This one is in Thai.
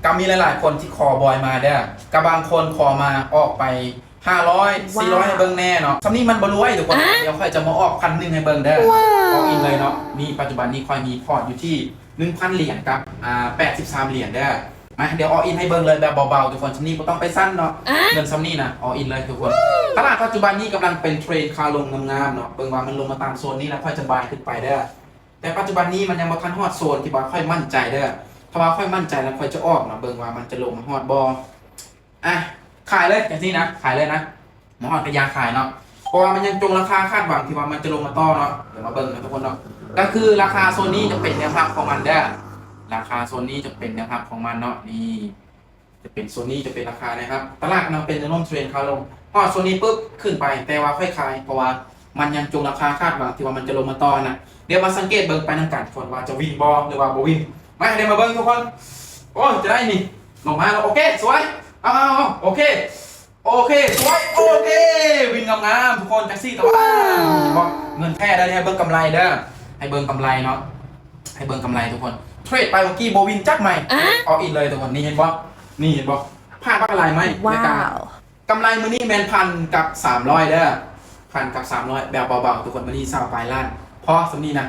ก็มีหลายๆคนที่คอบอยมาเด้อกับบางคนคอมาออกไป500 400ให้เบิ่งแน่เนาะสำนี้มันบ่รวยทุกคนเดี๋ยวค่อยจะมาออก1,000ให้เบิ่งเด้อออกอีกเลยเนาะมีปัจจุบันนี้ค่อยมีพอร์ตอยู่ที่ 1,000 เหรียญกับ83 เหรียญเด้อมาเดี๋ยวออกอินให้เบิ่งเลยแบบเบาๆทุกคนสำนี้บ่ต้องไปสั้นเนาะเงินสำนี้นะออกอินเลยทุกคนตลาดปัจจุบันนี้กำลังเป็นเทรนขาลงงามๆเนาะเบิ่งว่ามันลงมาตามโซนนี้แล้วค่อยจะบายขึ้นไปเด้อแต่ปัจจุบันนี้มันยังบ่ทันฮอดโซนที่ว่าค่อยมั่นใจเด้อถ้าว่าค่อยมั่นใจแล้วค่อยจะออกเนาะเบิ่งว่ามันจะลงมาฮอดบ่ขายเลยอย่างนี้นะขายเลยนะหมอฮอดก็ยาขายเนาะเพราะว่ามันยังจงราคาคาดหวังที่ว่ามันจะลงมาต่อเนาะเดี๋ยวมาเบิ่งนะทุกคนเนาะก็คือราคาโซนนี้จะเป็นแนวรับของมันเด้อราคาโซนนี้จะเป็นแนวรับของมันเนาะนี่จะเป็นโซนนี้จะเป็นราคานะครับตลาดมันเป็นแนวโน้มเทรนขาลงพอโซนนี้ปุ๊บขึ้นไปแต่ว่าค่อยขายเพราะว่ามันยังจงราคาคาดหวังที่ว่ามันจะลงมาต่อนะเดี๋ยวมาสังเกตเบิ่งไปนำกันก่อนว่าจะวิ่งบ่หรือว่าบ่วิ่งมาเดี๋ยวมาเบิ่งทุกคนโอ้ยจะได้นี่ลงมาแล้วโอเคสวยเอาโอเคสวยโอเควิ่งงามๆทุกคนแท็กซี่แต่ว่าบอกเงินแท้ได้ให้เบิ่งกำไรเด้อให้เบิ่งกำไรเนาะให้เบิ่งกำไรทุกคนเทรดไปเมื่อกี้โบวินจักใหม่ออกอินเลยทุกคนนี่เห็นบ่พลาดอะไรไหมในการกำไรมื้อนี้แมน1,000 กับ 300เด้อ1,000 กับ 300แบบเบาๆทุกคนมื้อนี้20 ปลายล้านพอสำนี้นะ